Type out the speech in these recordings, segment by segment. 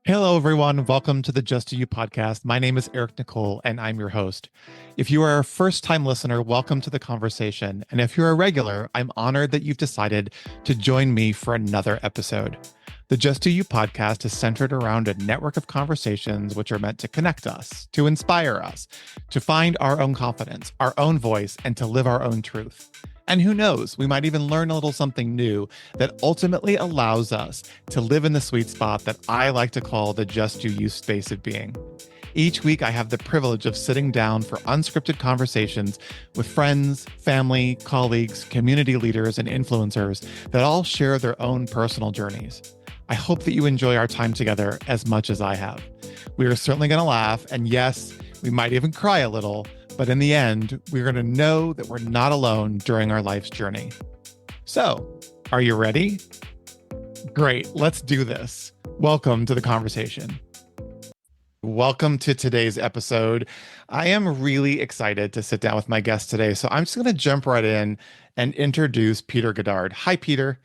Hello, everyone. Welcome to the Just to You podcast. My name is Eric Nicole, and I'm your host. If you are a first time listener, welcome to the conversation. And if you're a regular, I'm honored that you've decided to join me for another episode. The Just to You podcast is centered around a network of conversations which are meant to connect us, to inspire us, to find our own confidence, our own voice, and to live our own truth. And who knows, we might even learn a little something new that ultimately allows us to live in the sweet spot that I like to call the just do you space of being. Each week, I have the privilege of sitting down for unscripted conversations with friends, family, colleagues, community leaders, and influencers that all share their own personal journeys. I hope that you enjoy our time together as much as I have. We are certainly going to laugh, and yes, we might even cry a little. But in the end, we're going to know that we're not alone during our life's journey. So, are you ready? Great, let's do this. Welcome to the conversation. Welcome to today's episode. I am really excited to sit down with my guest today. So I'm just going to jump right in and introduce Peter Godard. Hi, Peter.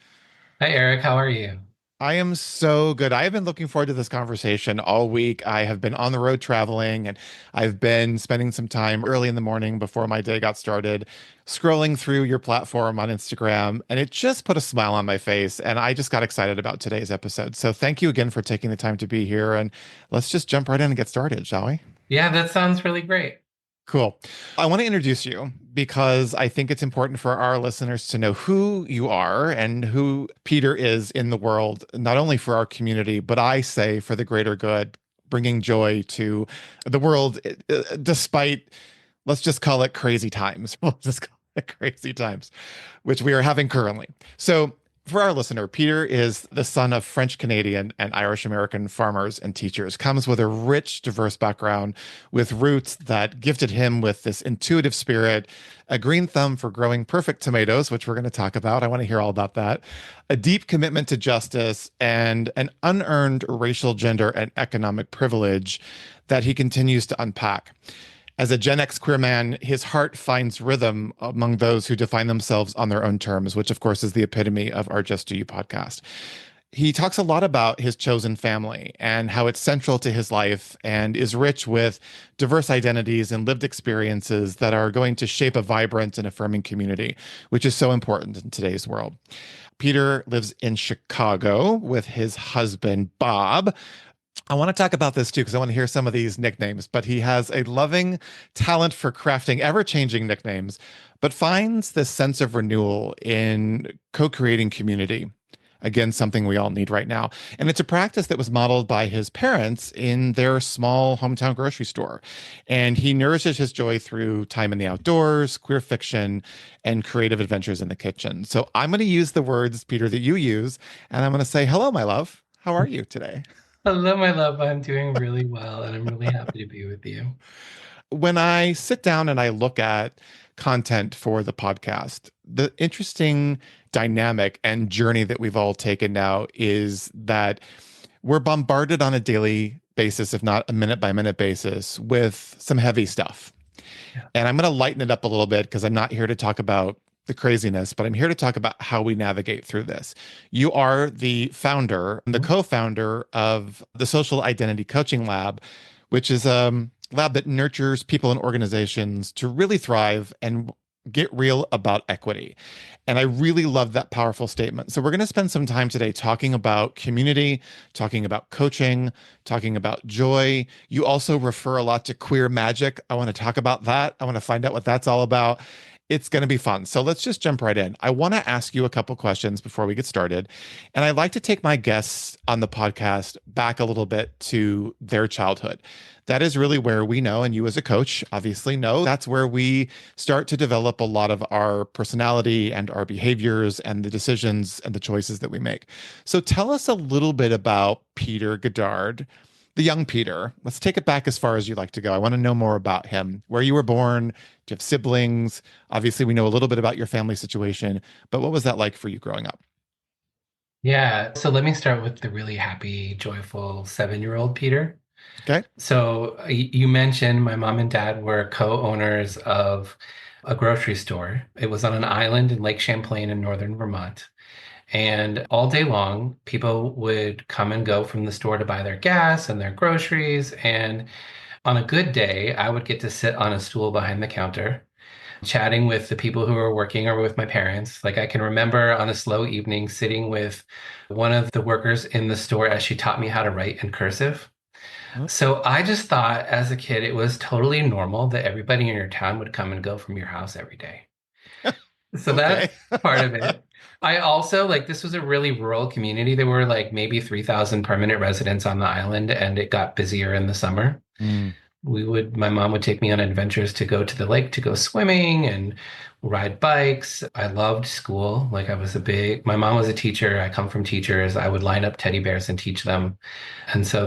Hi, Eric. How are you? I am so good. I have been looking forward to this conversation all week. I have been on the road traveling and I've been spending some time early in the morning before my day got started, scrolling through your platform on Instagram, and it just put a smile on my face. And I just got excited about today's episode. So thank you again for taking the time to be here. And let's just jump right in and get started, shall we? Yeah, that sounds really great. Cool. I want to introduce you because I think it's important for our listeners to know who you are and who Peter is in the world, not only for our community, but I say for the greater good, bringing joy to the world despite, let's just call it crazy times. We'll just call it crazy times, which we are having currently. So, for our listener, Peter is the son of French Canadian and Irish American farmers and teachers, comes with a rich, diverse background with roots that gifted him with this intuitive spirit, a green thumb for growing perfect tomatoes, which we're going to talk about. I want to hear all about that, a deep commitment to justice, and an unearned racial, gender, and economic privilege that he continues to unpack. As a GenX queer man, his heart finds rhythm among those who define themselves on their own terms, which of course is the epitome of our Just Do You podcast. He talks a lot about his chosen family and how it's central to his life and is rich with diverse identities and lived experiences that are going to shape a vibrant and affirming community, which is so important in today's world. Peter lives in Chicago with his husband, Bob. I want to talk about this too, because I want to hear some of these nicknames, but he has a loving talent for crafting ever-changing nicknames, but finds this sense of renewal in co-creating community. Again, something we all need right now. And it's a practice that was modeled by his parents in their small hometown grocery store. And he nourishes his joy through time in the outdoors, queer fiction, and creative adventures in the kitchen. So I'm going to use the words, Peter, that you use, and I'm going to say, hello, my love. How are you today? Hello, my love. I'm doing really well, and I'm really happy to be with you. When I sit down and I look at content for the podcast, the interesting dynamic and journey that we've all taken now is that we're bombarded on a daily basis, if not a minute by minute basis, with some heavy stuff. Yeah. And I'm going to lighten it up a little bit because I'm not here to talk about the craziness, but I'm here to talk about how we navigate through this. You are the founder and the Mhm. co-founder of the Social Identity Coaching Lab, which is a lab that nurtures people and organizations to really thrive and get real about equity. And I really love that powerful statement. So we're going to spend some time today talking about community, talking about coaching, talking about joy. You also refer a lot to queer magic. I want to talk about that. I want to find out what that's all about. It's going to be fun. So let's just jump right in. I want to ask you a couple questions before we get started. And I'd like to take my guests on the podcast back a little bit to their childhood. That is really where we know, and you as a coach obviously know, that's where we start to develop a lot of our personality and our behaviors and the decisions and the choices that we make. So tell us a little bit about Peter Godard, the young Peter. Let's take it back as far as you'd like to go. I want to know more about him, where you were born. Do you have siblings? Obviously, we know a little bit about your family situation, but what was that like for you growing up? Yeah, so let me start with the really happy, joyful 7-year-old Peter. Okay. So you mentioned my mom and dad were co-owners of a grocery store. It was on an island in Lake Champlain in northern Vermont. And all day long, people would come and go from the store to buy their gas and their groceries. And on a good day, I would get to sit on a stool behind the counter, chatting with the people who were working or with my parents. Like I can remember on a slow evening sitting with one of the workers in the store as she taught me how to write in cursive. Huh? So I just thought as a kid, it was totally normal that everybody in your town would come and go from your house every day. So Okay. that's part of it. I also like this was a really rural community. There were like maybe 3,000 permanent residents on the island, and it got busier in the summer. Mm. My mom would take me on adventures to go to the lake to go swimming and ride bikes. I loved school. My mom was a teacher. I come from teachers. I would line up teddy bears and teach them. And so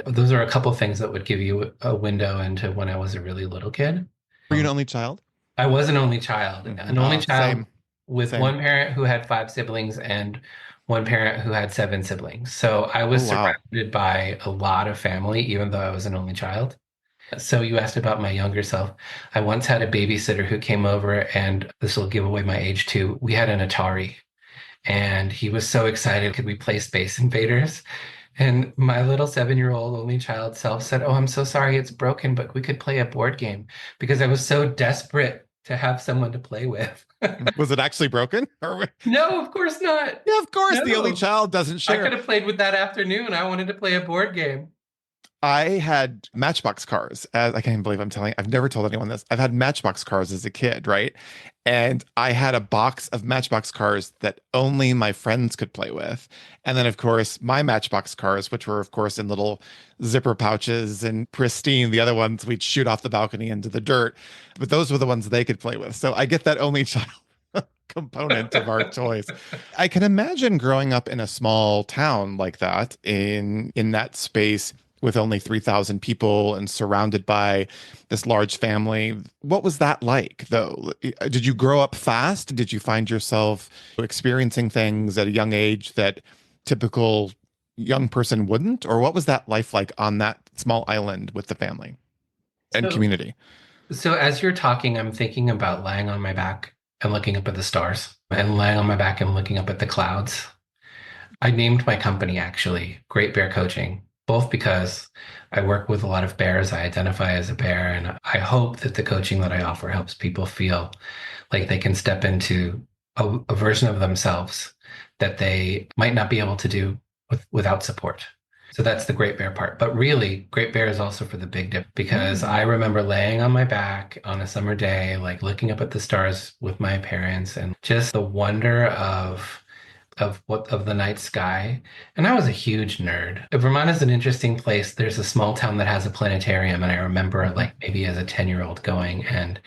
those are a couple things that would give you a window into when I was a really little kid. Were you an only child? I was an only child Same, with same. one parent who had five siblings and one parent who had seven siblings. So I Oh, was wow. surrounded by a lot of family, even though I was an only child. So you asked about my younger self. I once had a babysitter who came over, and this will give away my age too. We had an Atari, and he was so excited. Could we play Space Invaders? And my little 7-year-old only child self said, "Oh, I'm so sorry it's broken, but we could play a board game," because I was so desperate to have someone to play with. Was it actually broken? No, of course not. Yeah, of course, the only No. child doesn't I share. could have played with that afternoon. I wanted to play a board game. I had Matchbox cars. As I can't even believe I'm telling. I've never told anyone this. I've had Matchbox cars as a kid, right? And I had a box of Matchbox cars that only my friends could play with. And then, of course, my Matchbox cars, which were, of course, in little zipper pouches and pristine. The other ones we'd shoot off the balcony into the dirt. But those were the ones they could play with. So I get that only child component of our toys. I can imagine growing up in a small town like that, in that space with only 3,000 people and surrounded by this large family. What was that like, though? Did you grow up fast? Did you find yourself experiencing things at a young age that typical young person wouldn't? Or what was that life like on that small island with the family and So, community? so as you're talking, I'm thinking about lying on my back and looking up at the stars and lying on my back and looking up at the clouds. I named my company actually Great Bear Coaching, both because I work with a lot of bears. I identify as a bear, and I hope that the coaching that I offer helps people feel like they can step into a version of themselves that they might not be able to do without support. So that's the Great Bear part. But really, Great Bear is also for the big dip because Mm. I remember laying on my back on a summer day, like looking up at the stars with my parents and just the wonder of the night sky. And I was a huge nerd. Vermont is an interesting place. There's a small town that has a planetarium, and I remember Mhm. like maybe as a 10-year-old going, and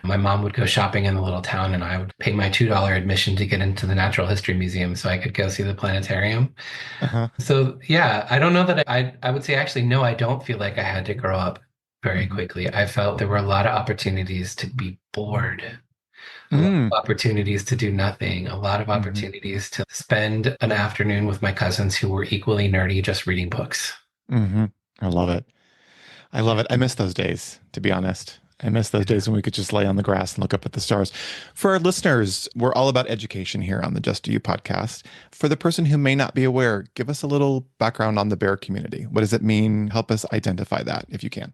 my mom would go shopping in the little town, and I would pay my $2 admission to get into the Natural History Museum so I could go see the planetarium. Uh-huh. So yeah, I don't know that I would say actually no, I don't feel like I had to grow up very Mhm. quickly. I felt there were a lot of opportunities to be bored, a lot Mm. of opportunities to do nothing, a lot of Mhm. opportunities to spend an afternoon with my cousins who were equally nerdy, just reading books. Mhm. I love it. I love Yeah. it. I miss those days, to be honest. I miss those Yeah. days when we could just lay on the grass and look up at the stars. For our listeners, we're all about education here on the Just Do You podcast. For the person who may not be aware, give us a little background on the bear community. What does it mean? Help us identify that if you can.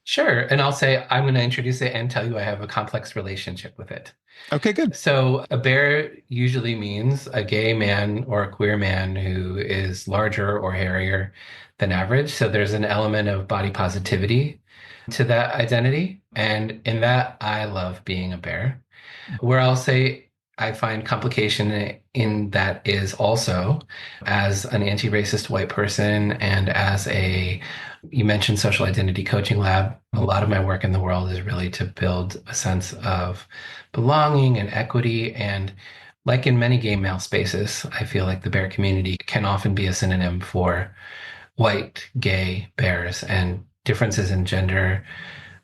Sure. And I'll say I'm going to introduce it and tell you I have a complex relationship with it. Okay, good. So, a bear usually means a gay man or a queer man who is larger or hairier than average. So, there's an element of body positivity to that identity. And in that, I love being a bear. Where I'll say I find complication in that is also as an anti-racist white person and you mentioned social identity coaching lab. A Mhm. lot of my work in the world is really to build a sense of belonging and equity. And like in many gay male spaces, I feel like the bear community can often be a synonym for white gay bears and differences in gender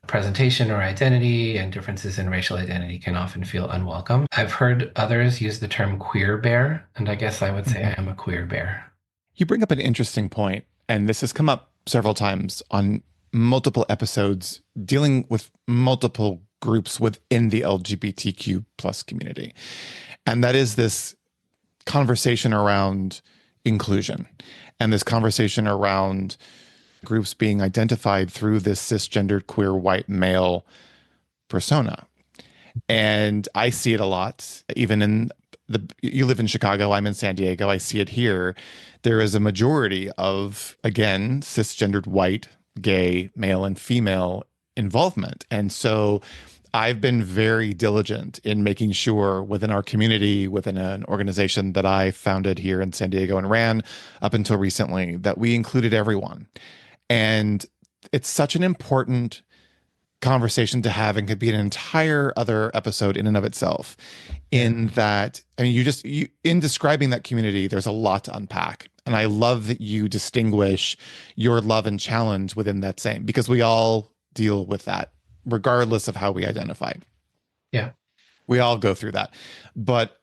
presentation or identity and differences in racial identity can often feel unwelcome. I've heard others use the term queer bear, and I guess I would say Mhm. I am a queer bear. You bring up an interesting point, and this has come up several times on multiple episodes dealing with multiple groups within the LGBTQ plus community. And that is this conversation around inclusion and this conversation around groups being identified through this cisgendered queer white male persona. And I see it a lot, even in you live in Chicago, I'm in San Diego, I see it here. There is a majority of, again, cisgendered white, gay, male, and female involvement. And so I've been very diligent in making sure within our community, within an organization that I founded here in San Diego and ran up until recently, that we included everyone. And it's such an important conversation to have and could be an entire other episode in and of itself. In that, I mean, you in describing that community, there's a lot to unpack. And I love that you distinguish your love and challenge within that same, because we all deal with that, regardless of how we identify. Yeah. We all go through that. But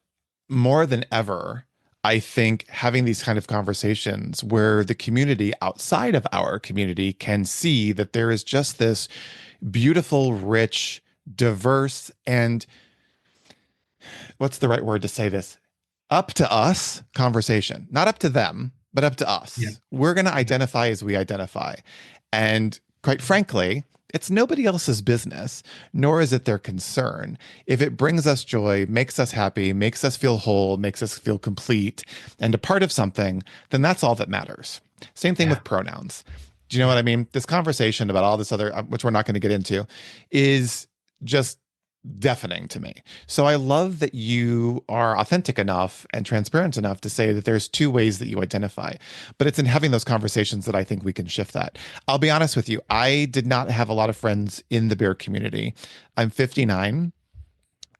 more than ever, I think having these kind of conversations where the community outside of our community can see that there is just this beautiful, rich, diverse, and what's the right word to say this? Up to us conversation, not up to them, but up to us. Yeah. We're going to identify as we identify. And quite frankly, it's nobody else's business, nor is it their concern. If it brings us joy, makes us happy, makes us feel whole, makes us feel complete, and a part of something, then that's all that matters. Same thing with pronouns. Do you know what I mean? This conversation about all this other, which we're not going to get into, is just deafening to me. So I love that you are authentic enough and transparent enough to say that there's two ways that you identify, but it's in having those conversations that I think we can shift that. I'll be honest with you. I did not have a lot of friends in the bear community. I'm 59.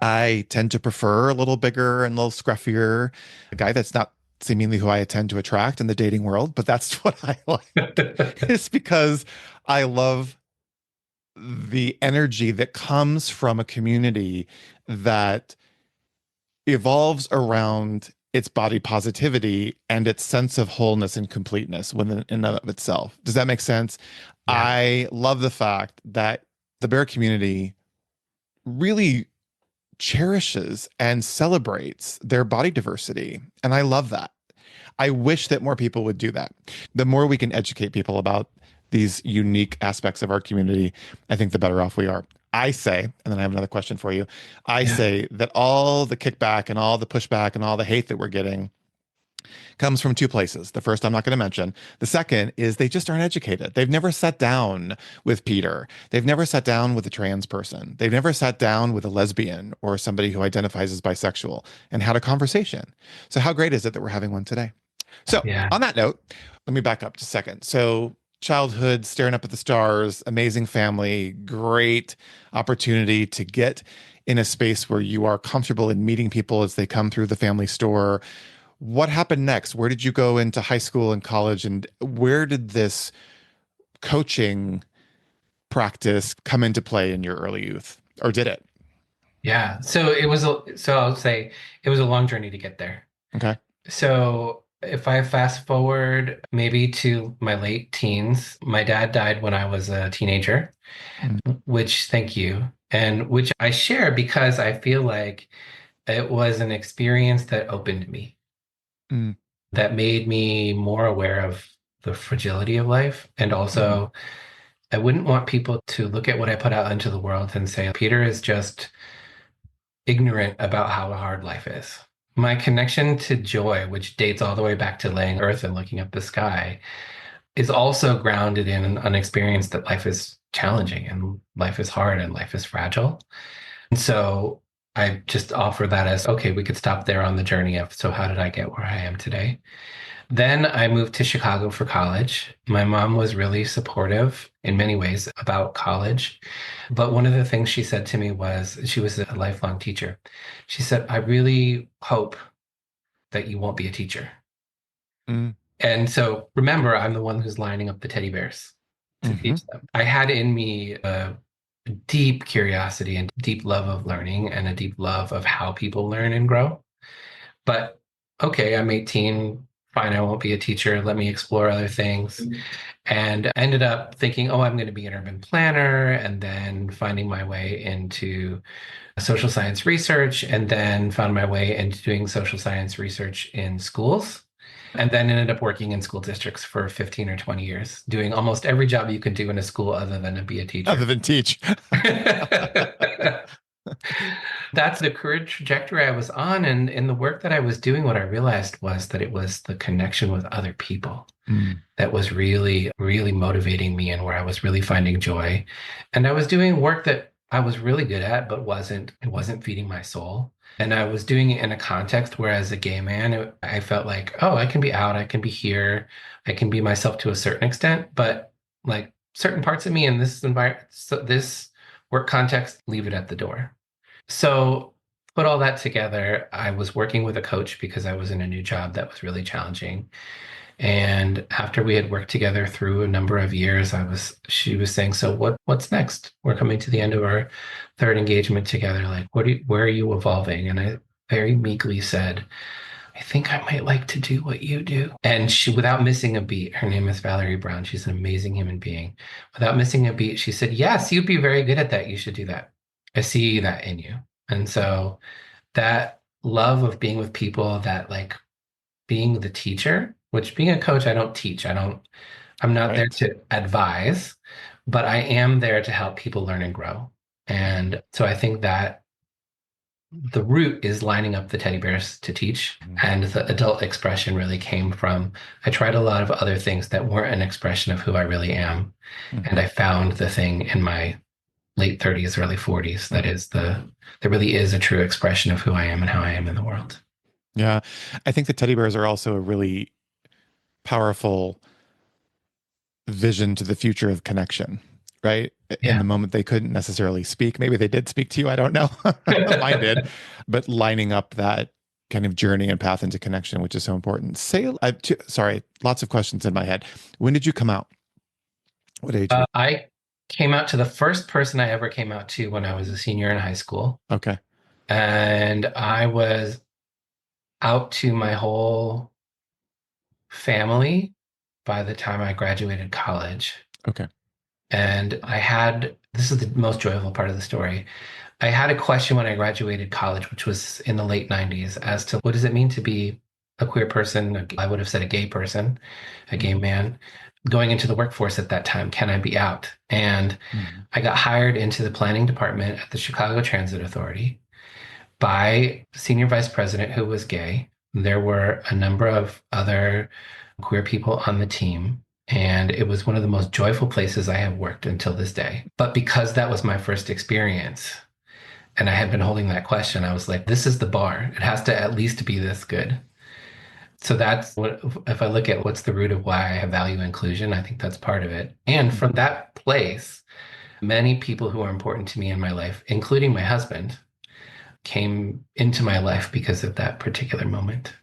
I tend to prefer a little bigger and a little scruffier, a guy that's not seemingly who I tend to attract in the dating world, but that's what I like. It's because I love the energy that comes from a community that evolves around its body positivity and its sense of wholeness and completeness within and of itself. Does that make sense? Yeah. I love the fact that the bear community really cherishes and celebrates their body diversity. And I love that. I wish that more people would do that. The more we can educate people about these unique aspects of our community, I think the better off we are. I say, and then I have another question for you. I say that all the kickback and all the pushback and all the hate that we're getting comes from two places. The first I'm not going to mention. The second is they just aren't educated. They've never sat down with Peter. They've never sat down with a trans person. They've never sat down with a lesbian or somebody who identifies as bisexual and had a conversation. So how great is it that we're having one today? So on that note, let me back up just a second. So childhood, staring up at the stars, amazing family, great opportunity to get in a space where you are comfortable in meeting people as they come through the family store. What happened next? Where did you go into high school and college? And where did this coaching practice come into play in your early youth? Or did it? Yeah. So I'll say it was a long journey to get there. Okay. So if I fast forward maybe to my late teens, my dad died when I was a teenager, which, thank you, and which I share because I feel like it was an experience that opened me, that made me more aware of the fragility of life. And also, I wouldn't want people to look at what I put out into the world and say, Peter is just ignorant about how hard life is. My connection to joy, which dates all the way back to laying earth and looking up the sky, is also grounded in an experience that life is challenging and life is hard and life is fragile. And so I just offer that as, okay, we could stop there on the journey of, so how did I get where I am today? Then I moved to Chicago for college. My mom was really supportive in many ways about college. But one of the things she said to me was, she was a lifelong teacher. She said, I really hope that you won't be a teacher. And so remember, I'm the one who's lining up the teddy bears to teach them. I had in me a deep curiosity and deep love of learning and a deep love of how people learn and grow. But okay, I'm 18, fine, I won't be a teacher. Let me explore other things. And I ended up thinking, oh, I'm going to be an urban planner, and then finding my way into social science research, and then found my way into doing social science research in schools. And then ended up working in school districts for 15 or 20 years, doing almost every job you could do in a school other than to be a Other teacher. than teach. That's the career trajectory I was on. And in the work that I was doing, what I realized was that it was the connection with other people Mm, that was really, really motivating me and where I was really finding joy. And I was doing work that I was really good at, but it wasn't feeding my soul. And I was doing it in a context where, as a gay man, I felt like, oh, I can be out, I can be here, I can be myself to a certain extent, but like certain parts of me in this environment, so this work context, leave it at the door. So put all that together, I was working with a coach because I was in a new job that was really challenging. And after we had worked together through a number of years, she was saying, so what's next? We're coming to the end of our third engagement together. Like, where are you evolving? And I very meekly said, I think I might like to do what you do. And she, without missing a beat, her name is Valerie Brown. She's an amazing human being. Without missing a beat, she said, yes, you'd be very good at that. You should do that. I see that in you. And so that love of being with people, that like being the teacher, which being a coach, I don't teach. I'm not there right. to advise, but I am there to help people learn and grow. And so I think that the root is lining up the teddy bears to teach. Mm, And the adult expression really came from, I tried a lot of other things that weren't an expression of who I really am. And mhm, I found the thing in my late 30s, early 40s mm. that really is a true expression of who I am and how I am in the world. Yeah. I think the teddy bears are also a really powerful vision to the future of connection, right? In the Yeah. moment they couldn't necessarily speak. Maybe they did speak to you. I don't know. Mine did. But lining up that kind of journey and path into connection, which is so important. Sorry, lots of questions in my head. When did you come out? What age? I came out to the first person I ever came out to when I was a senior in high school. Okay. And I was out to my whole family by the time I graduated college. Okay. And this is the most joyful part of the story. I had a question when I graduated college, which was in the late 90s, as to what does it mean to be a queer person? I would have said a gay person, a gay Mm, man, going into the workforce at that time. Can I be out? And mm, I got hired into the planning department at the Chicago Transit Authority by senior vice president who was gay. There were a number of other queer people on the team. And it was one of the most joyful places I have worked until this day. But because that was my first experience, and I had been holding that question, I was like, this is the bar. It has to at least be this good. So that's what, if I look at what's the root of why I have value inclusion, I think that's part of it. And mm. from that place, many people who are important to me in my life, including my husband, came into my life because of that particular moment.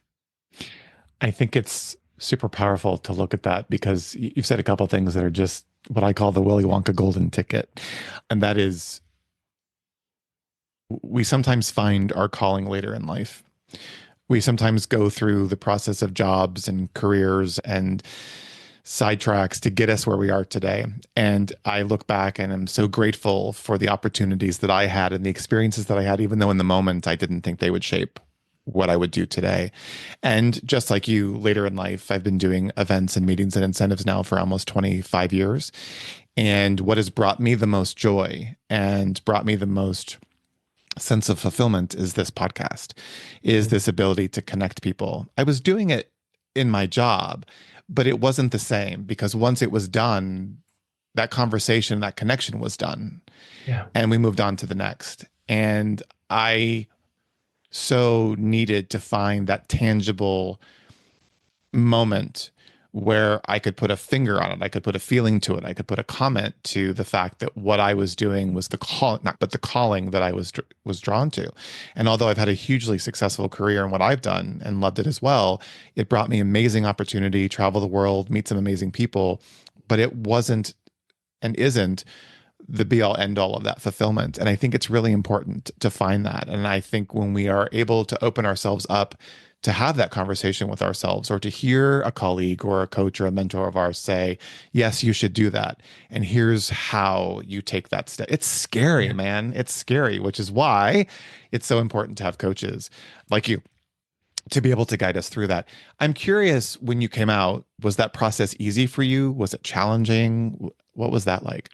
I think it's super powerful to look at that because you've said a couple of things that are just what I call the Willy Wonka golden ticket. And that is we sometimes find our calling later in life. We sometimes go through the process of jobs and careers and sidetracks to get us where we are today. And I look back and I'm so grateful for the opportunities that I had and the experiences that I had, even though in the moment I didn't think they would shape what I would do today. And just like you, later in life, I've been doing events and meetings and incentives now for almost 25 years. And what has brought me the most joy and brought me the most sense of fulfillment is this podcast, is this ability to connect people. I was doing it in my job, but it wasn't the same because once it was done, that conversation, that connection was done, Yeah. and we moved on to the next. And I so needed to find that tangible moment where I could put a finger on it. I could put a feeling to it. I could put a comment to the fact that what I was doing was the call, not but the calling that I was drawn to. And although I've had a hugely successful career in what I've done and loved it as well, it brought me amazing opportunity, travel the world, meet some amazing people, but it wasn't and isn't the be all end all of that fulfillment. And I think it's really important to find that. And I think when we are able to open ourselves up to have that conversation with ourselves or to hear a colleague or a coach or a mentor of ours say, yes, you should do that. And here's how you take that step. It's scary, Yeah. man. It's scary, which is why it's so important to have coaches like you to be able to guide us through that. I'm curious, when you came out, was that process easy for you? Was it challenging? What was that like?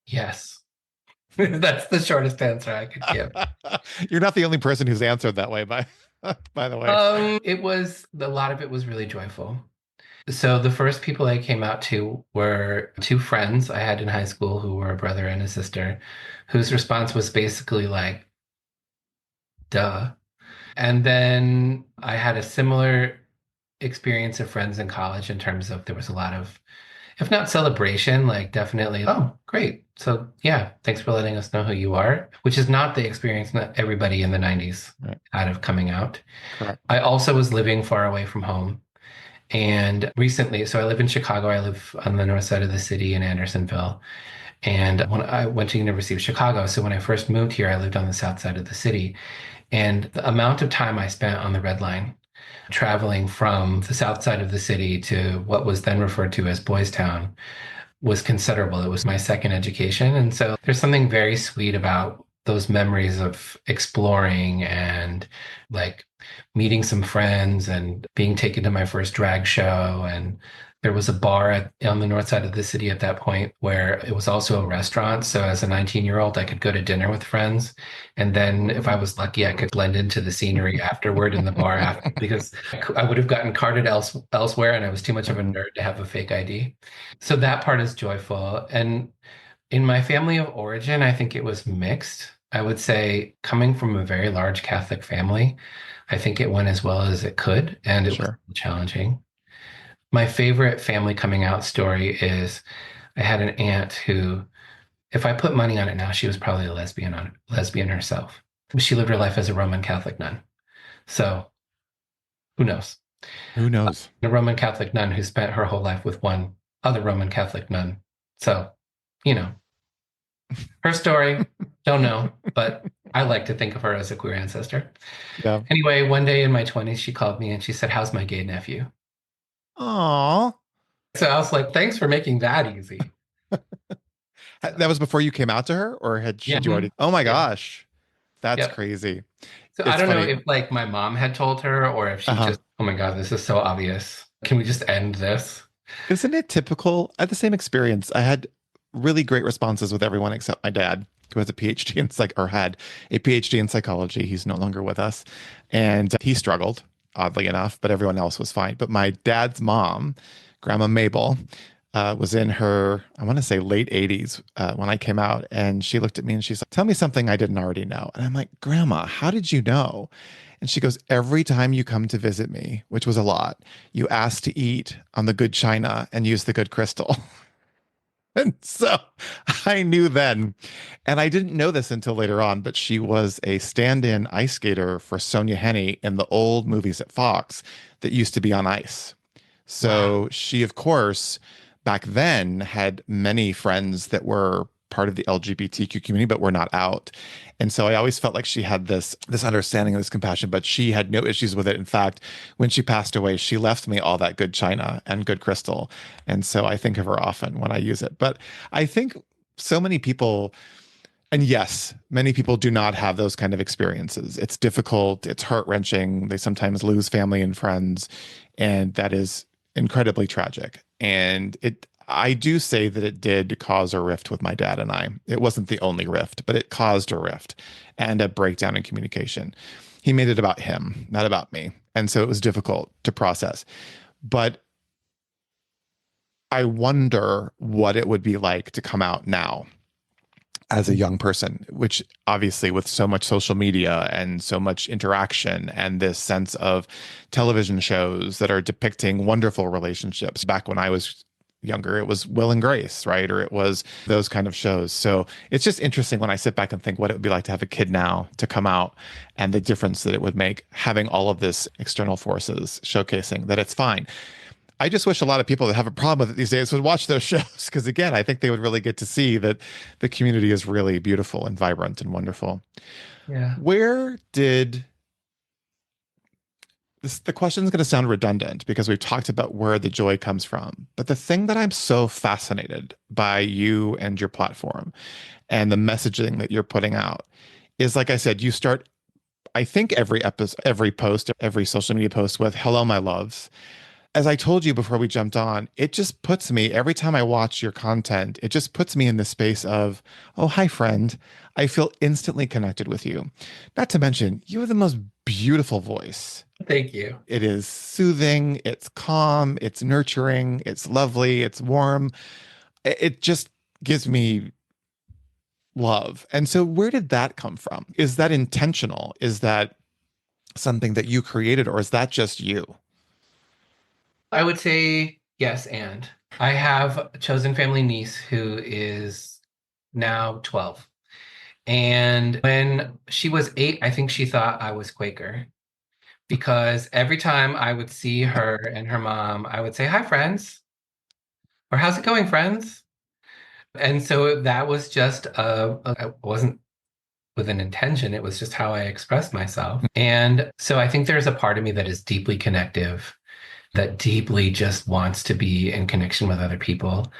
Yes. That's the shortest answer I could give. You're not the only person who's answered that way, by by the way. It was a lot of it was really joyful. So the first people I came out to were two friends I had in high school who were a brother and a sister, whose response was basically like, duh. And then I had a similar experience of friends in college in terms of there was a lot of, if not celebration, like definitely, oh, great. So yeah, thanks for letting us know who you are, which is not the experience not everybody in the 90s Right. had of coming out. Correct. I also was living far away from home. And recently, so I live in Chicago. I live on the north side of the city in Andersonville. And when I went to University of Chicago, so when I first moved here, I lived on the south side of the city. And the amount of time I spent on the Red Line, traveling from the south side of the city to what was then referred to as Boys Town, was considerable. It was my second education. And so there's something very sweet about those memories of exploring and like meeting some friends and being taken to my first drag show. And there was a bar on the north side of the city at that point where it was also a restaurant. So as a 19-year-old, I could go to dinner with friends. And then if I was lucky, I could blend into the scenery afterward in the bar after, because I would have gotten carted elsewhere and I was too much of a Mhm. nerd to have a fake ID. So that part is joyful. And in my family of origin, I think it was mixed. I would say coming from a very large Catholic family, I think it went as well as it could, and it was Sure. challenging. My favorite family coming out story is I had an aunt who, if I put money on it now, she was probably a lesbian herself. She lived her life as a Roman Catholic nun. So who knows? Who knows? A Roman Catholic nun who spent her whole life with one other Roman Catholic nun. So, you know, her story, don't know, but I like to think of her as a queer ancestor. Yeah. Anyway, one day in my 20s, she called me and she said, how's my gay nephew? Aw. So I was like, thanks for making that easy. That was before you came out to her, or Yeah. had you already? Oh my Yeah. gosh. That's Yep. crazy. So I It's don't know funny. if like my mom had told her or if she Uh-huh. just, oh my God, this is so obvious. Can we just end this? Isn't it typical? I had the same experience. I had really great responses with everyone except my dad, who has a PhD in or had a PhD in psychology. He's no longer with us. And he struggled, oddly enough, but everyone else was fine. But my dad's mom, Grandma Mabel, was in her, I want to say late 80s when I came out. And she looked at me and she's like, tell me something I didn't already know. And I'm like, Grandma, how did you know? And she goes, every time you come to visit me, which was a lot, you ask to eat on the good china and use the good crystal. And so I knew then, and I didn't know this until later on, but she was a stand-in ice skater for Sonia Henney in the old movies at Fox that used to be on ice. Wow. So she, of course, back then had many friends that were part of the LGBTQ community, but were not out. And so I always felt like she had this understanding and this compassion, but she had no issues with it. In fact, when she passed away, she left me all that good china and good crystal. And so I think of her often when I use it. But I think so many people, and yes, many people do not have those kind of experiences. It's difficult, it's heart-wrenching. They sometimes lose family and friends, and that is incredibly tragic. And I do say that it did cause a rift with my dad and I. It wasn't the only rift, but it caused a rift and a breakdown in communication. He made it about him, not about me. And so it was difficult to process. But I wonder what it would be like to come out now as a young person, which obviously with so much social media and so much interaction and this sense of television shows that are depicting wonderful relationships. Back when I was younger, it was Will and Grace, right? Or it was those kind of shows. So it's just interesting when I sit back and think what it would be like to have a kid now to come out and the difference that it would make having all of this external forces showcasing that it's fine. I just wish a lot of people that have a problem with it these days would watch those shows because, again, I think they would really get to see that the community is really beautiful and vibrant and wonderful. Yeah. Where did the question is going to sound redundant because we've talked about where the joy comes from. But the thing that I'm so fascinated by you and your platform and the messaging that you're putting out is, like I said, you start, I think, every episode, every post, every social media post with "Hello, my loves." As I told you before we jumped on, it just puts me, every time I watch your content, it just puts me in the space of, oh, hi, friend. I feel instantly connected with you. Not to mention, you have the most beautiful voice. Thank you. It is soothing, it's calm, it's nurturing, it's lovely, it's warm. It just gives me love. And so, where did that come from? Is that intentional? Is that something that you created, or is that just you? I would say yes, and I have a chosen family niece who is now 12. And when she was 8, I think she thought I was Quaker because every time I would see her and her mom, I would say, "Hi, friends," or "How's it going, friends?" And so that was just it wasn't with an intention. It was just how I expressed myself. And so I think there's a part of me that is deeply connective, that deeply just wants to be in connection with other people.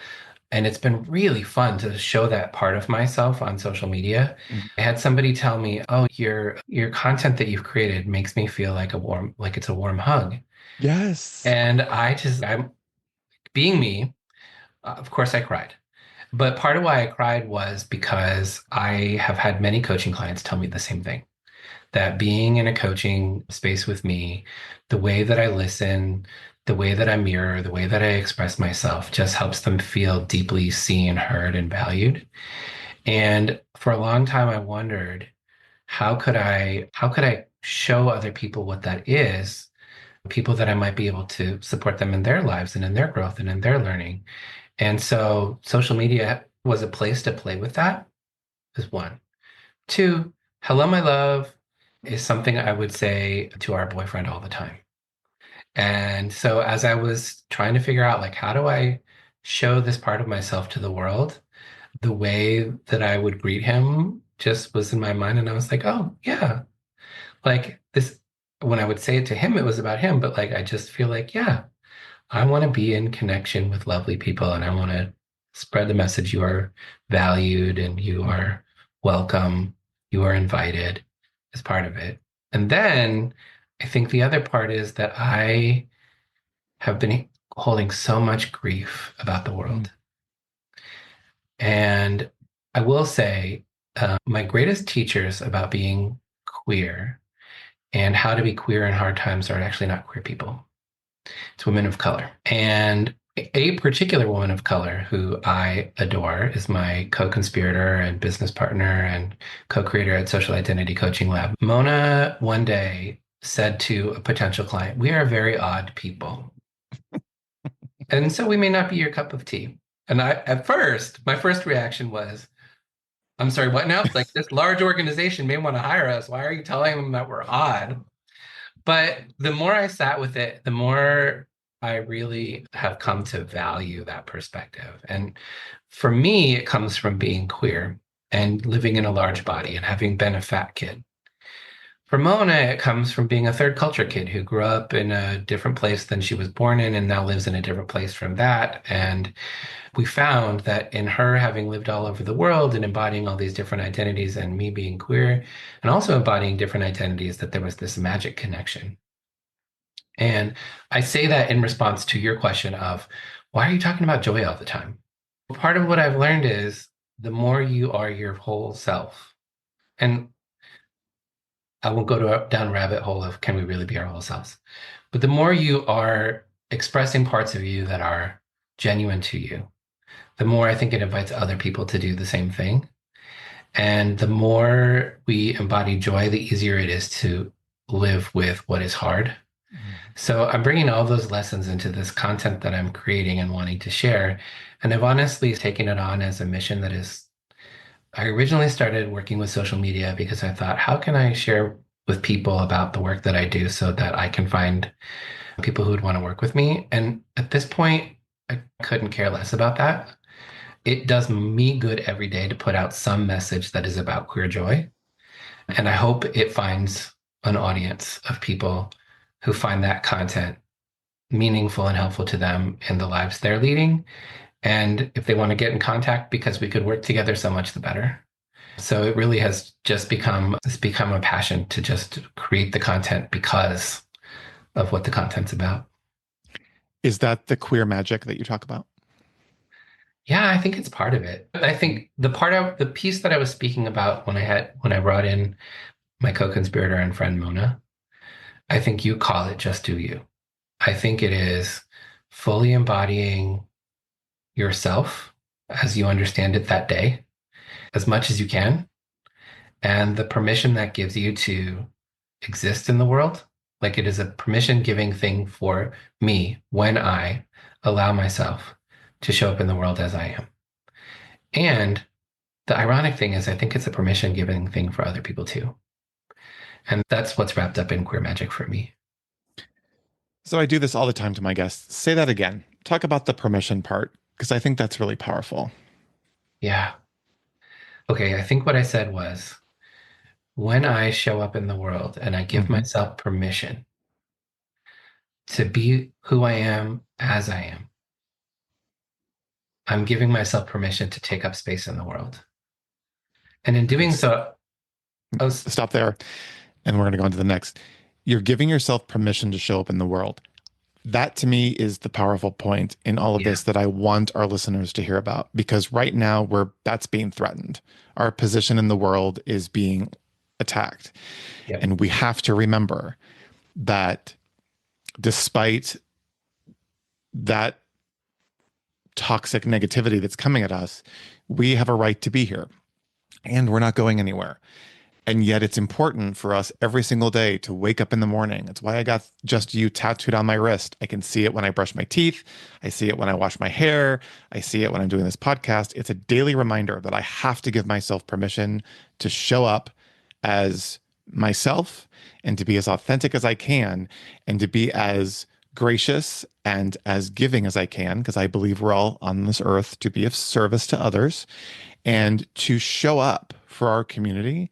And it's been really fun to show that part of myself on social media. Mhm. I had somebody tell me, "Oh, your content that you've created makes me feel like it's a warm hug." Yes. And I'm being me. Of course, I cried. But part of why I cried was because I have had many coaching clients tell me the same thing, that being in a coaching space with me, the way that I listen, the way that I mirror, the way that I express myself just helps them feel deeply seen, heard, and valued. And for a long time, I wondered, how could I show other people what that is, people that I might be able to support them in their lives and in their growth and in their learning. And so social media was a place to play with that, is one. Two, "Hello, my love," is something I would say to our boyfriend all the time. And so as I was trying to figure out, like, how do I show this part of myself to the world, the way that I would greet him just was in my mind. And I was like, oh, yeah, like this, when I would say it to him, it was about him. But like, I just feel like, yeah, I want to be in connection with lovely people and I want to spread the message you are valued and you are welcome, you are invited as part of it. And then I think the other part is that I have been holding so much grief about the Mm. world. And I will say, my greatest teachers about being queer and how to be queer in hard times are actually not queer people. It's women of color. And a particular woman of color who I adore is my co-conspirator and business partner and co-creator at Social Identity Coaching Lab. Mona one day said to a potential client, "We are very odd people. And so we may not be your cup of tea." And at first, my first reaction was, "I'm sorry, what now? Like this large organization may want to hire us. Why are you telling them that we're odd?" But the more I sat with it, the more I really have come to value that perspective. And for me, it comes from being queer and living in a large body and having been a fat kid. For Mona, it comes from being a third culture kid who grew up in a different place than she was born in and now lives in a different place from that. And we found that in her having lived all over the world and embodying all these different identities and me being queer and also embodying different identities, that there was this magic connection. And I say that in response to your question of why are you talking about joy all the time? Part of what I've learned is the more you are your whole self, and I won't go down rabbit hole of can we really be our whole selves, but the more you are expressing parts of you that are genuine to you, the more I think it invites other people to do the same thing. And the more we embody joy, the easier it is to live with what is hard. So I'm bringing all those lessons into this content that I'm creating and wanting to share. And I've honestly taken it on as a mission that is, I originally started working with social media because I thought, how can I share with people about the work that I do so that I can find people who would want to work with me? And at this point, I couldn't care less about that. It does me good every day to put out some message that is about queer joy. And I hope it finds an audience of people who find that content meaningful and helpful to them in the lives they're leading. And if they want to get in contact, because we could work together, so much the better. So it really has just become a passion to just create the content because of what the content's about. Is that the queer magic that you talk about? Yeah, I think it's part of it. I think the piece that I was speaking about when I brought in my co-conspirator and friend Mona, I think you call it just do you. I think it is fully embodying yourself as you understand it that day, as much as you can, and the permission that gives you to exist in the world. Like it is a permission giving thing for me when I allow myself to show up in the world as I am. And the ironic thing is, I think it's a permission giving thing for other people too. And that's what's wrapped up in queer magic for me. So I do this all the time to my guests. Say that again. Talk about the permission part, because I think that's really powerful. Yeah. Okay. I think what I said was when I show up in the world and I give Hmm. myself permission to be who I am as I am, I'm giving myself permission to take up space in the world. And in doing Let's so, I was, stop there, and we're going to go on to the next. You're giving yourself permission to show up in the world. That to me is the powerful point in all of yeah, this that I want our listeners to hear about, because right now that's being threatened. Our position in the world is being attacked. yep, And we have to remember that despite that toxic negativity that's coming at us, we have a right to be here and we're not going anywhere. And yet it's important for us every single day to wake up in the morning. It's why I got just you tattooed on my wrist. I can see it when I brush my teeth. I see it when I wash my hair. I see it when I'm doing this podcast. It's a daily reminder that I have to give myself permission to show up as myself and to be as authentic as I can and to be as gracious and as giving as I can, because I believe we're all on this earth to be of service to others and to show up for our community.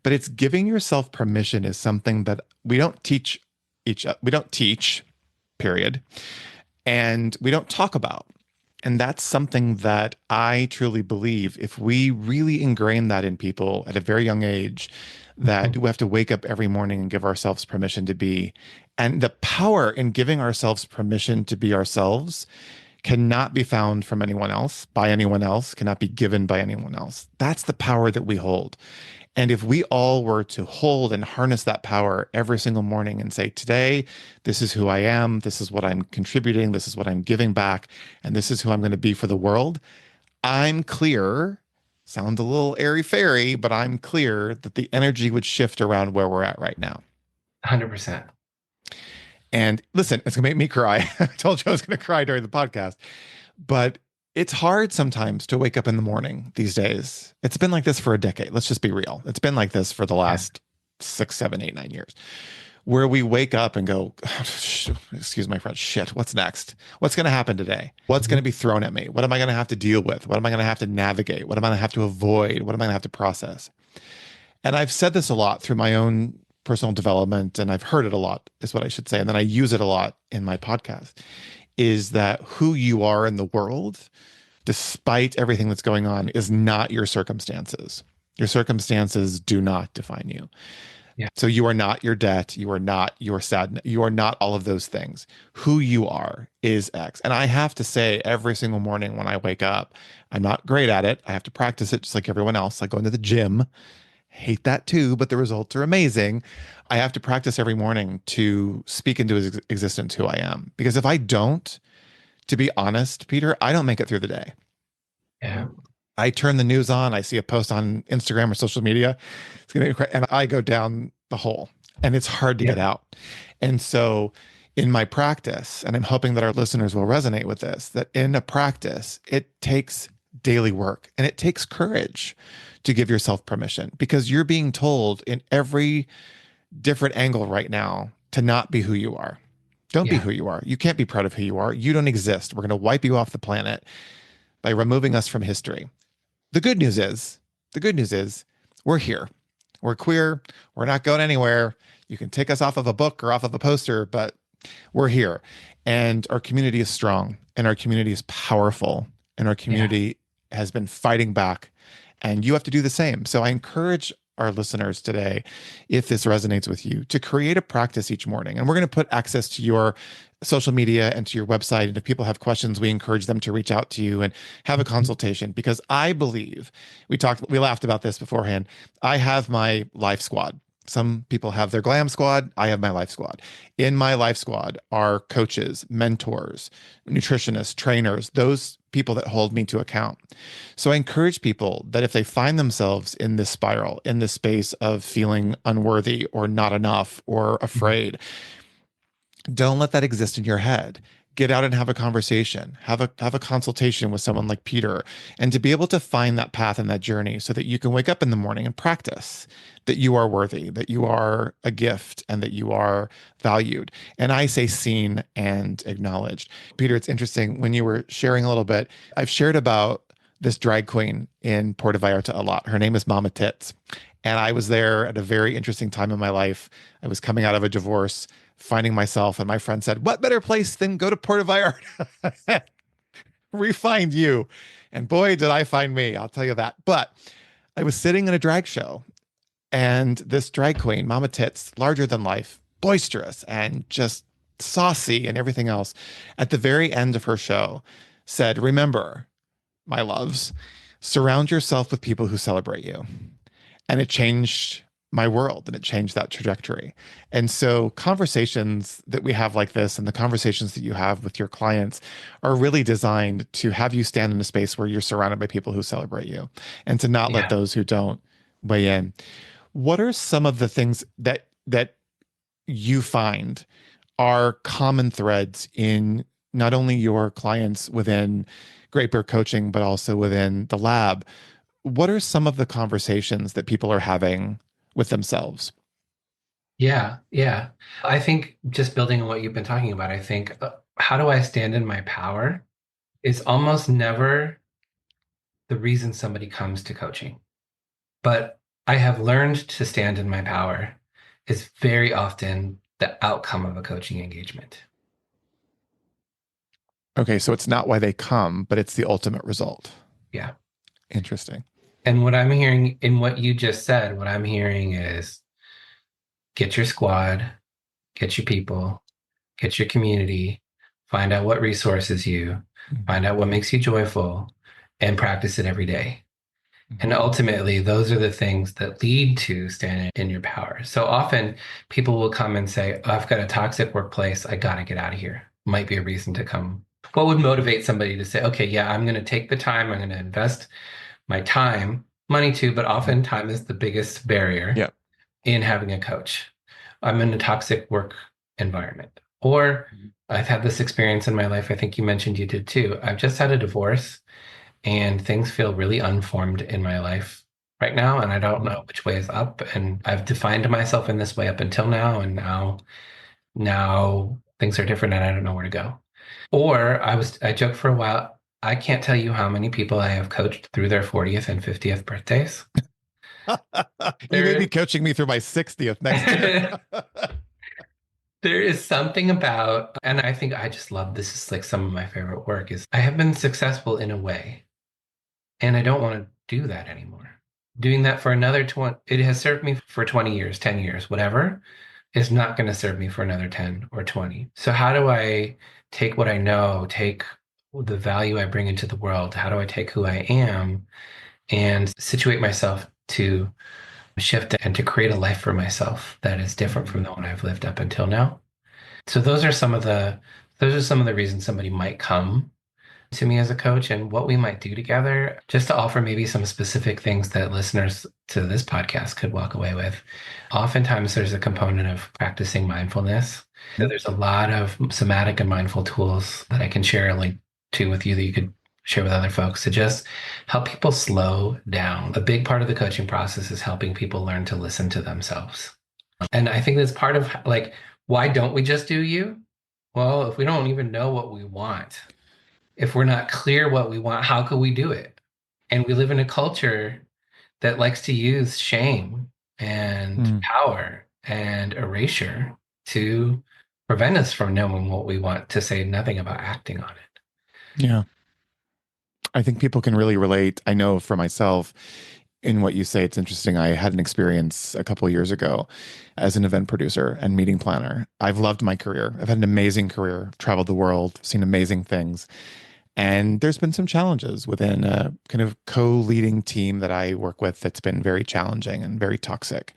But it's giving yourself permission is something that we don't teach, period, and we don't talk about. And that's something that I truly believe if we really ingrain that in people at a very young age, that mhm, we have to wake up every morning and give ourselves permission to be. And the power in giving ourselves permission to be ourselves cannot be found from anyone else, by anyone else, cannot be given by anyone else. That's the power that we hold. And if we all were to hold and harness that power every single morning and say, today, this is who I am, this is what I'm contributing, this is what I'm giving back, and this is who I'm going to be for the world, I'm clear, sounds a little airy fairy, but I'm clear that the energy would shift around where we're at right now. 100%. And listen, it's going to make me cry. I told you I was going to cry during the podcast, but it's hard sometimes to wake up in the morning these days. It's been like this for a decade. Let's just be real. It's been like this for the Yeah. last 6, 7, 8, 9 years, where we wake up and go, excuse my French, shit, what's next? What's going to happen today? What's going Mhm. to be thrown at me? What am I going to have to deal with? What am I going to have to navigate? What am I going to have to avoid? What am I going to have to process? And I've said this a lot through my own personal development, and I've heard it a lot, is what I should say. And then I use it a lot in my podcast, is that who you are in the world, despite everything that's going on, is not your circumstances. Your circumstances do not define you. Yeah. So you are not your debt. You are not your sadness. You are not all of those things. Who you are is X. And I have to say, every single morning when I wake up, I'm not great at it. I have to practice it just like everyone else. I go into the gym, hate that too, but the results are amazing. I have to practice every morning to speak into existence who I am. Because if I don't, to be honest, Peter, I don't make it through the day. Yeah. I turn the news on, I see a post on Instagram or social media, and I go down the hole, and it's hard to get Yep. out. And so, in my practice, and I'm hoping that our listeners will resonate with this, that in a practice, it takes daily work and it takes courage to give yourself permission, because you're being told in every different angle right now to not be who you are. Don't be Yeah. who you are. You can't be proud of who you are. You don't exist. We're going to wipe you off the planet by removing us from history. The good news is, the good news is we're here. We're queer. We're not going anywhere. You can take us off of a book or off of a poster, but we're here. And our community is strong and our community is powerful and our Yeah. community has been fighting back. And you have to do the same. So I encourage our listeners today, if this resonates with you, to create a practice each morning. And we're going to put access to your social media and to your website. And if people have questions, we encourage them to reach out to you and have a Mhm. consultation because I believe we laughed about this beforehand. I have my life squad. Some people have their glam squad. I have my life squad. In my life squad are coaches, mentors, nutritionists, trainers, those people that hold me to account. So I encourage people that if they find themselves in this spiral, in this space of feeling unworthy or not enough or Mhm. afraid, don't let that exist in your head. Get out and have a conversation, have a consultation with someone like Peter, and to be able to find that path and that journey so that you can wake up in the morning and practice that you are worthy, that you are a gift, and that you are valued. And I say seen and acknowledged. Peter, it's interesting when you were sharing a little bit, I've shared about this drag queen in Puerto Vallarta a lot. Her name is Mama Tits. And I was there at a very interesting time in my life. I was coming out of a divorce, finding myself, and my friend said, "What better place than go to Puerto Vallarta? We find you." And boy, did I find me, I'll tell you that. But I was sitting in a drag show, and this drag queen, Mama Tits, larger than life, boisterous, and just saucy and everything else, at the very end of her show said, "Remember, my loves, surround yourself with people who celebrate you." And it changed my world and it changed that trajectory. And so conversations that we have like this and the conversations that you have with your clients are really designed to have you stand in a space where you're surrounded by people who celebrate you and to not let Yeah. those who don't weigh in. What are some of the things that you find are common threads in not only your clients within Great Bear Coaching, but also within the lab? What are some of the conversations that people are having with themselves? Yeah. Yeah. I think just building on what you've been talking about, I think how do I stand in my power is almost never the reason somebody comes to coaching. But I have learned to stand in my power is very often the outcome of a coaching engagement. Okay, so it's not why they come, but it's the ultimate result. Yeah. Interesting. And what I'm hearing in what you just said, what I'm hearing is get your squad, get your people, get your community, find out what resources you, Mhm. find out what makes you joyful, and practice it every day. And Mhm. ultimately, those are the things that lead to standing in your power. So often people will come and say, oh, I've got a toxic workplace. I got to get out of here. Might be a reason to come. What would motivate somebody to say, okay, yeah, I'm going to take the time, I'm going to invest my time, money too, but Mhm. often time is the biggest barrier Yeah. in having a coach. I'm in a toxic work environment. Or Mhm. I've had this experience in my life. I think you mentioned you did too. I've just had a divorce and things feel really unformed in my life right now. And I don't know which way is up. And I've defined myself in this way up until now. And now things are different and I don't know where to go. Or I joked for a while. I can't tell you how many people I have coached through their 40th and 50th birthdays. You may be There, coaching me through my 60th next year. there is something about, and I think I just love this is like some of my favorite work is I have been successful in a way, and I don't want to do that anymore. Doing that for another 20, it has served me for 20 years, 10 years, whatever, is not going to serve me for another 10 or 20. So how do I take what I know, take the value I bring into the world? How do I take who I am and situate myself to shift and to create a life for myself that is different from Mhm. the one I've lived up until now? So those are some of the reasons somebody might come to me as a coach and what we might do together, just to offer maybe some specific things that listeners to this podcast could walk away with. Oftentimes, there's a component of practicing mindfulness. So there's a lot of somatic and mindful tools that I can share a link to with you that you could share with other folks to just help people slow down. A big part of the coaching process is helping people learn to listen to themselves. And I think that's part of like, why don't we just do you? Well, if we don't even know what we want, if we're not clear what we want, how could we do it? And we live in a culture that likes to use shame and Mm. power. and erasure to prevent us from knowing what we want, to say nothing about acting on it. Yeah. I think people can really relate. I know for myself, in what you say, it's interesting. I had an experience a couple of years ago as an event producer and meeting planner. I've loved my career. I've had an amazing career, traveled the world, seen amazing things. And there's been some challenges within a kind of co-leading team that I work with that's been very challenging and very toxic.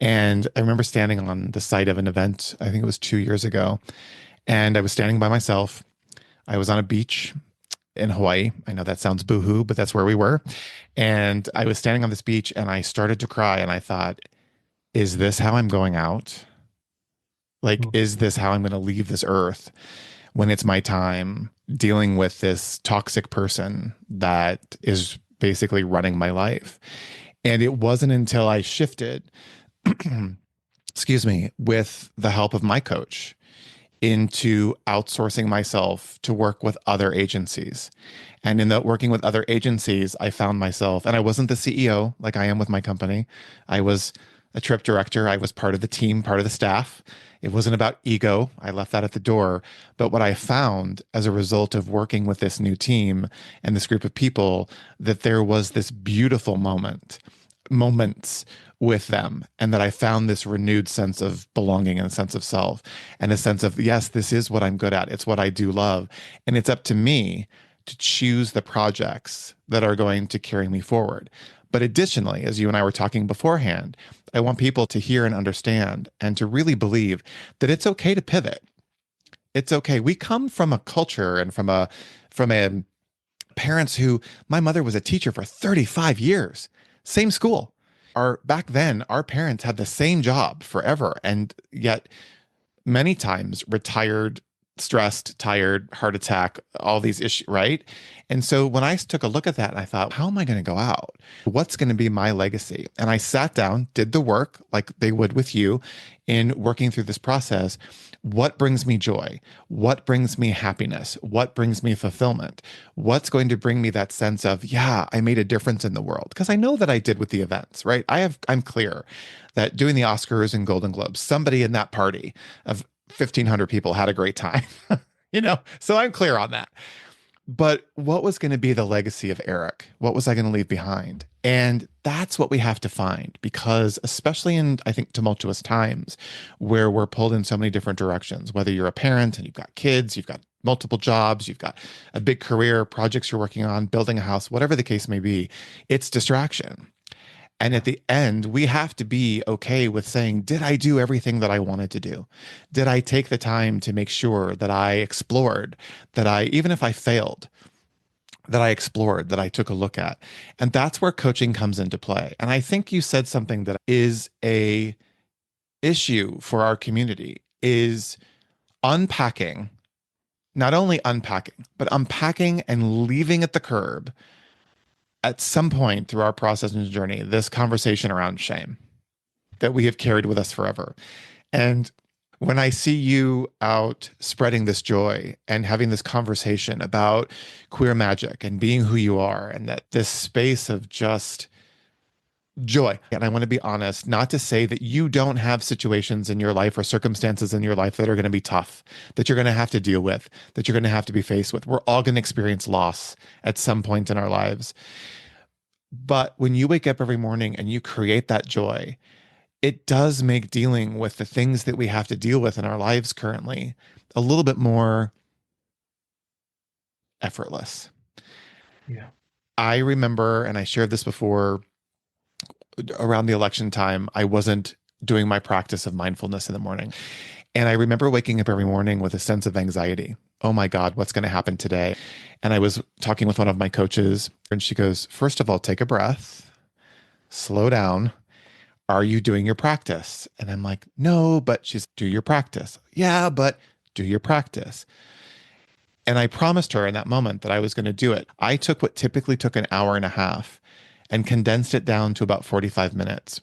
And I remember standing on the site of an event, I think it was 2 years ago, and I was standing by myself. I was on a beach in Hawaii. I know that sounds boohoo, but that's where we were. And I was standing on this beach and I started to cry and I thought, is this how I'm going out? Like, Mm. is this how I'm going to leave this earth when it's my time dealing with this toxic person that is basically running my life? And it wasn't until I shifted, excuse me, with the help of my coach into outsourcing myself to work with other agencies. And in the working with other agencies, I found myself, and I wasn't the CEO like I am with my company. I was a trip director. I was part of the team, part of the staff. It wasn't about ego. I left that at the door. But what I found as a result of working with this new team and this group of people, that there was this beautiful moments with them, and that I found this renewed sense of belonging and a sense of self and a sense of, yes, this is what I'm good at. It's what I do love. And it's up to me to choose the projects that are going to carry me forward. But additionally, as you and I were talking beforehand, I want people to hear and understand and to really believe that it's okay to pivot. It's okay. We come from a culture and from a parents who, my mother was a teacher for 35 years, same school. Our back then, our parents had the same job forever, and yet many times retired, stressed, tired, heart attack, all these issues, right? And so when I took a look at that, I thought, how am I going to go out? What's going to be my legacy? And I sat down, did the work like they would with you in working through this process. What brings me joy? What brings me happiness? What brings me fulfillment? What's going to bring me that sense of, yeah, I made a difference in the world? Because I know that I did with the events, right? I'm clear that doing the Oscars and Golden Globes, somebody in that party of 1,500 people had a great time, so I'm clear on that. But what was going to be the legacy of Eric? What was I going to leave behind? And that's what we have to find, because especially in, I think, tumultuous times where we're pulled in so many different directions, whether you're a parent and you've got kids, you've got multiple jobs, you've got a big career, projects you're working on, building a house, whatever the case may be, it's distraction. And at the end, we have to be okay with saying, did I do everything that I wanted to do? Did I take the time to make sure that I explored, that I, even if I failed, that I explored, that I took a look at? And that's where coaching comes into play. And I think you said something that is a issue for our community, is unpacking, not only unpacking, but unpacking and leaving at the curb at some point through our process and journey, this conversation around shame that we have carried with us forever. And when I see you out spreading this joy and having this conversation about queer magic and being who you are, and that this space of just joy. And I want to be honest, not to say that you don't have situations in your life or circumstances in your life that are going to be tough, that you're going to have to deal with, that you're going to have to be faced with. We're all going to experience loss at some point in our lives. But when you wake up every morning and you create that joy, it does make dealing with the things that we have to deal with in our lives currently a little bit more effortless. Yeah. I remember, and I shared this before, around the election time, I wasn't doing my practice of mindfulness in the morning. And I remember waking up every morning with a sense of anxiety. Oh my God, what's going to happen today? And I was talking with one of my coaches, and she goes, first of all, take a breath, slow down. Are you doing your practice? And I'm like, no, but she's, do your practice. Yeah, but do your practice. And I promised her in that moment that I was going to do it. I took what typically took an hour and a half and condensed it down to about 45 minutes.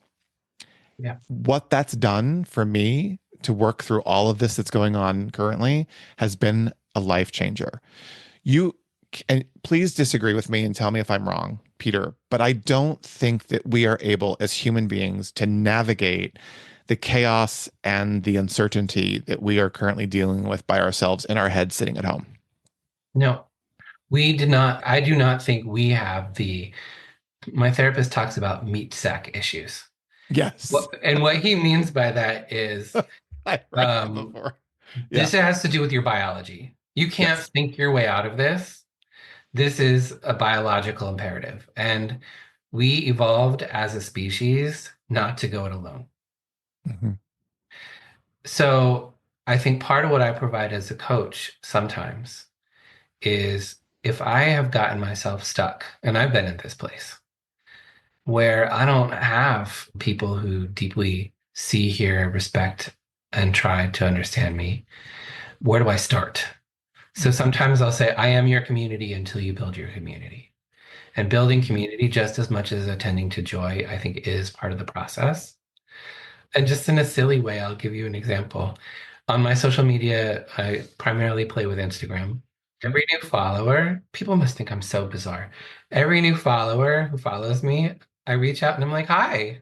Yeah. What that's done for me to work through all of this that's going on currently has been a life changer. You and please disagree with me and tell me if I'm wrong, Peter, but I don't think that we are able as human beings to navigate the chaos and the uncertainty that we are currently dealing with by ourselves in our heads sitting at home. No, we did not. I do not think we have my therapist talks about meat sack issues. Yes. And what he means by that is I've read that um, before. Yeah. this has to do with your biology. You can't Yes. think your way out of this. This is a biological imperative. And we evolved as a species not to go it alone. Mhm. So I think part of what I provide as a coach sometimes is if I have gotten myself stuck, and I've been in this place where I don't have people who deeply see, hear, respect, and try to understand me, where do I start? So sometimes I'll say, I am your community until you build your community. And building community, just as much as attending to joy, I think is part of the process. And just in a silly way, I'll give you an example. On my social media, I primarily play with Instagram. Every new follower, people must think I'm so bizarre. Every new follower who follows me, I reach out and I'm like, hi,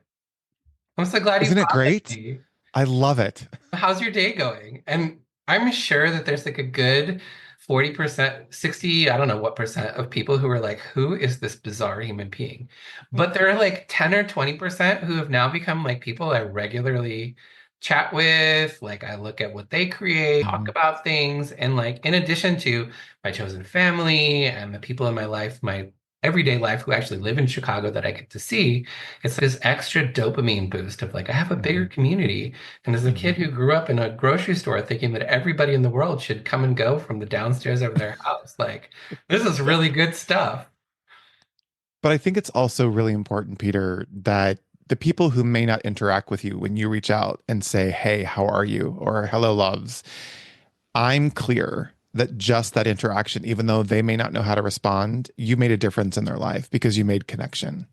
I'm so glad you Isn't it followed great? me. I love it. How's your day going? And I'm sure that there's like a good 40%, 60, I don't know what percent of people who are like, who is this bizarre human being? But there are like 10 or 20% who have now become like people I regularly chat with. Like I look at what they create, talk Mhm. about things. And like, in addition to my chosen family and the people in my life, my everyday life who actually live in Chicago that I get to see, it's this extra dopamine boost of like, I have a bigger Mhm. community. And as a kid Mhm. who grew up in a grocery store thinking that everybody in the world should come and go from the downstairs of their house, like, this is Yes. really good stuff. But I think it's also really important, Peter, that the people who may not interact with you when you reach out and say, hey, how are you? Or hello, loves, I'm clear that just that interaction, even though they may not know how to respond, you made a difference in their life because you made connection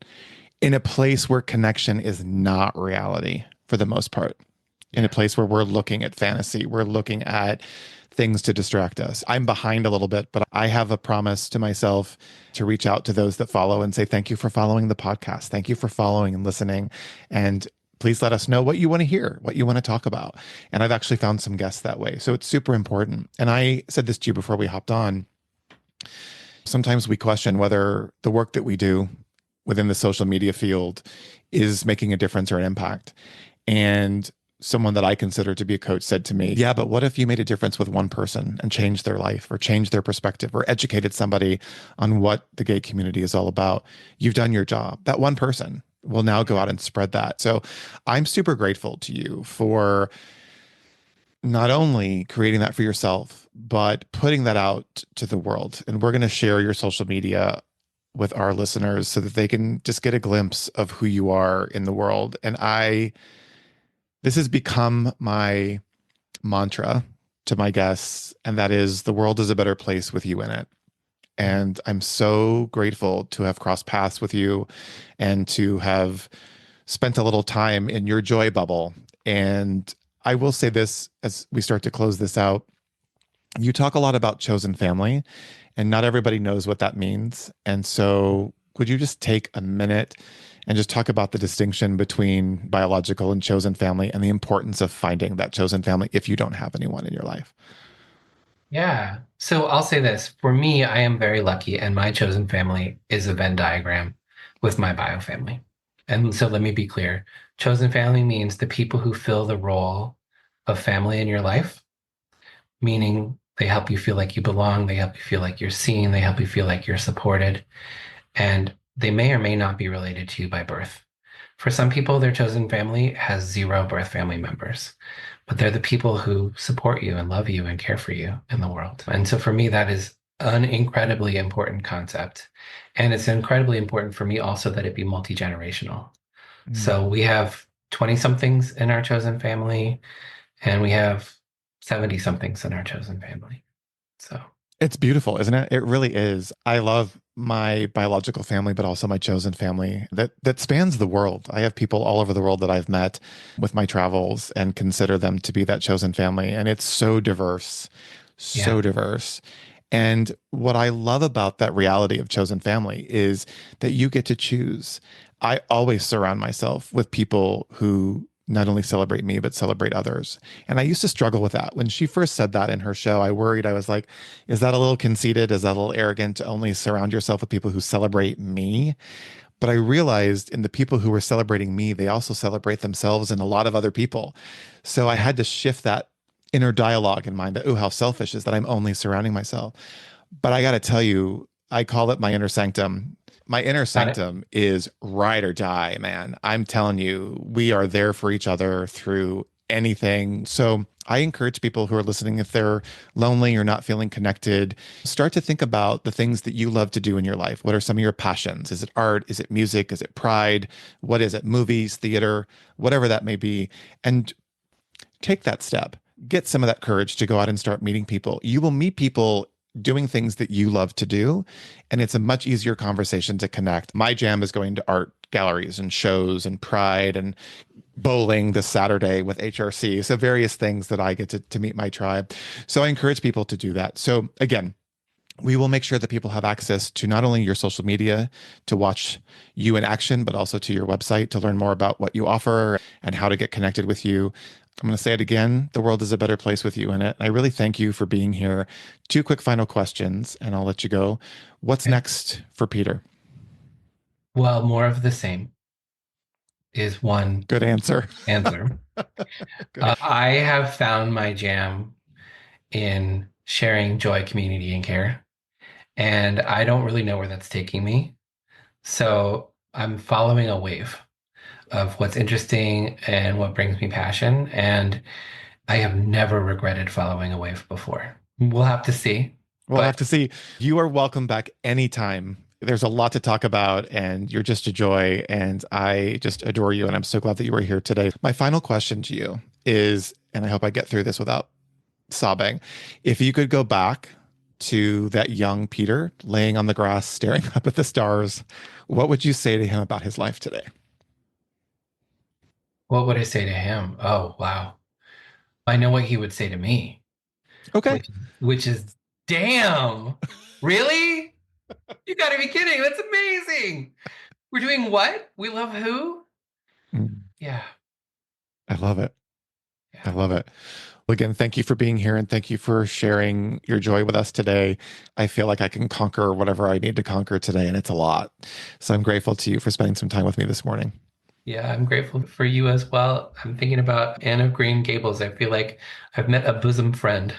in a place where connection is not reality for the most part, in a Yeah. place where we're looking at fantasy, we're looking at things to distract us. I'm behind a little bit, but I have a promise to myself to reach out to those that follow and say, thank you for following the podcast. Thank you for following and listening. And please let us know what you want to hear, what you want to talk about. And I've actually found some guests that way. So it's super important. And I said this to you before we hopped on. Sometimes we question whether the work that we do within the social media field is making a difference or an impact. And someone that I consider to be a coach said to me, yeah, but what if you made a difference with one person and changed their life or changed their perspective or educated somebody on what the gay community is all about? You've done your job. That one person will now go out and spread that. So I'm super grateful to you for not only creating that for yourself, but putting that out to the world. And we're going to share your social media with our listeners so that they can just get a glimpse of who you are in the world. And this has become my mantra to my guests, and that is the world is a better place with you in it. And I'm so grateful to have crossed paths with you and to have spent a little time in your joy bubble. And I will say this as we start to close this out. You talk a lot about chosen family, and not everybody knows what that means. And so, could you just take a minute and just talk about the distinction between biological and chosen family and the importance of finding that chosen family if you don't have anyone in your life? Yeah. So I'll say this. For me, I am very lucky, and my chosen family is a Venn diagram with my bio family. And so let me be clear. Chosen family means the people who fill the role of family in your life, meaning they help you feel like you belong, they help you feel like you're seen, they help you feel like you're supported, and they may or may not be related to you by birth. For some people, their chosen family has zero birth family members, but they're the people who support you and love you and care for you in the world. And so for me, that is an incredibly important concept. And it's incredibly important for me also that it be multi-generational. Mm. So we have 20 somethings in our chosen family, and we have 70 somethings in our chosen family. So, It's beautiful, isn't it? It really is. I love my biological family, but also my chosen family that spans the world. I have people all over the world that I've met with my travels and consider them to be that chosen family. And it's so diverse, yeah. so diverse. And what I love about that reality of chosen family is that you get to choose. I always surround myself with people who not only celebrate me, but celebrate others. And I used to struggle with that. When she first said that in her show, I worried. I was like, is that a little conceited? Is that a little arrogant to only surround yourself with people who celebrate me? But I realized in the people who were celebrating me, they also celebrate themselves and a lot of other people. So I had to shift that inner dialogue in mind that, oh, how selfish is that I'm only surrounding myself. But I got to tell you, I call it my inner sanctum. My inner Got it. sanctum is ride or die, man. I'm telling you, we are there for each other through anything. So I encourage people who are listening, if they're lonely or not feeling connected, start to think about the things that you love to do in your life. What are some of your passions? Is it art? Is it music? Is it pride? What is it? Movies, theater, whatever that may be. And take that step. Get some of that courage to go out and start meeting people. You will meet people doing things that you love to do, and it's a much easier conversation to connect. My jam is going to art galleries and shows and pride and bowling this Saturday with HRC. So various things that I get to meet my tribe. So I encourage people to do that. So again, we will make sure that people have access to not only your social media to watch you in action, but also to your website to learn more about what you offer and how to get connected with you. I'm going to say it again. The world is a better place with you in it. I really thank you for being here. Two quick final questions, and I'll let you go. What's Okay. next for Peter? Well, more of the same is one Good answer. answer. Good. I have found my jam in sharing joy, community, and care. And I don't really know where that's taking me. So I'm following a wave of what's interesting and what brings me passion. And I have never regretted following a wave before. We'll have to see. We'll have But to see. You are welcome back anytime. There's a lot to talk about, and you're just a joy. And I just adore you. And I'm so glad that you were here today. My final question to you is, and I hope I get through this without sobbing, if you could go back to that young Peter laying on the grass, staring up at the stars, what would you say to him about his life today? what would I say to him? Oh, wow. I know what he would say to me, Okay. which is, damn, really? You got to be kidding. That's amazing. We're doing what? We love who? Mm, Yeah. I love it. I Yeah. love it. Well, again, thank you for being here and thank you for sharing your joy with us today. I feel like I can conquer whatever I need to conquer today, and it's a lot. So I'm grateful to you for spending some time with me this morning. Yeah, I'm grateful for you as well. I'm thinking about Anne of Green Gables. I feel like I've met a bosom friend.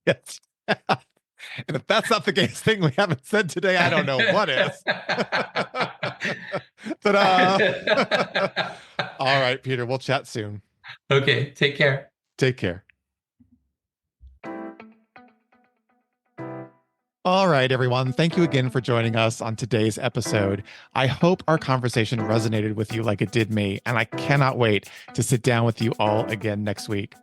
Yes. And if that's not the gayest thing we haven't said today, I don't know what is. Ta-da! All right, Peter, we'll chat soon. Okay, take care. Take care. All right, everyone. Thank you again for joining us on today's episode. I hope our conversation resonated with you like it did me, and I cannot wait to sit down with you all again next week.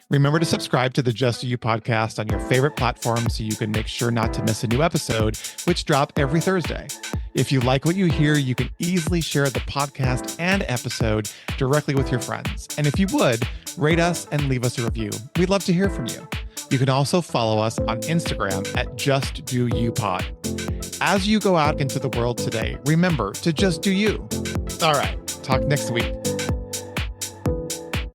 Remember to subscribe to the Just Do You podcast on your favorite platform so you can make sure not to miss a new episode, which drop every Thursday. If you like what you hear, you can easily share the podcast and episode directly with your friends. And if you would, rate us and leave us a review. We'd love to hear from you. You can also follow us on Instagram at Just Do You Pod. As you go out into the world today, remember to just do you. All right, talk next week.